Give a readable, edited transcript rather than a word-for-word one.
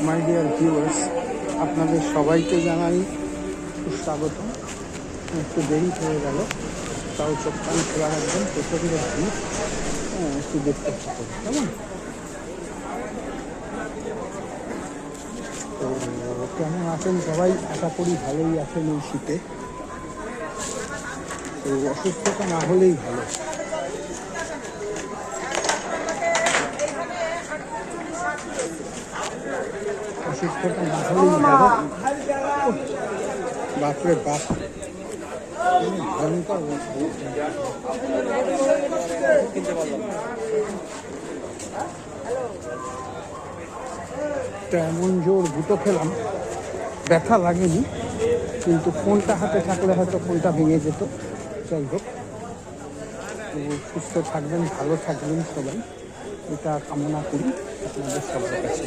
My dear viewers, আপনাদের সবাইকে জানাই সুস্বাগত। একটু দেরি হয়ে গেল, তাও চোখ কান খোলা রাখবেন, প্রচণ্ড ভিড়। একটু দেখতে থাকুন, কেমন? তো কেমন আছেন সবাই? আশা করি ভালোই আছেন এই শীতে। তো অসুস্থতা না হলেই ভালো। অসুস্থতা না হলেই ভালো। বাপরে বাপ, ভয়ঙ্কর। এমন জোর গুঁতো খেলাম, ব্যথা লাগেনি, কিন্তু ফোনটা হাতে থাকলে হয়তো ফোনটা ভেঙে যেত। যাই হোক, তো সুস্থ থাকবেন, ভালো থাকবেন সবাই, এটা কামনা করি আপনাদের সবার কাছে।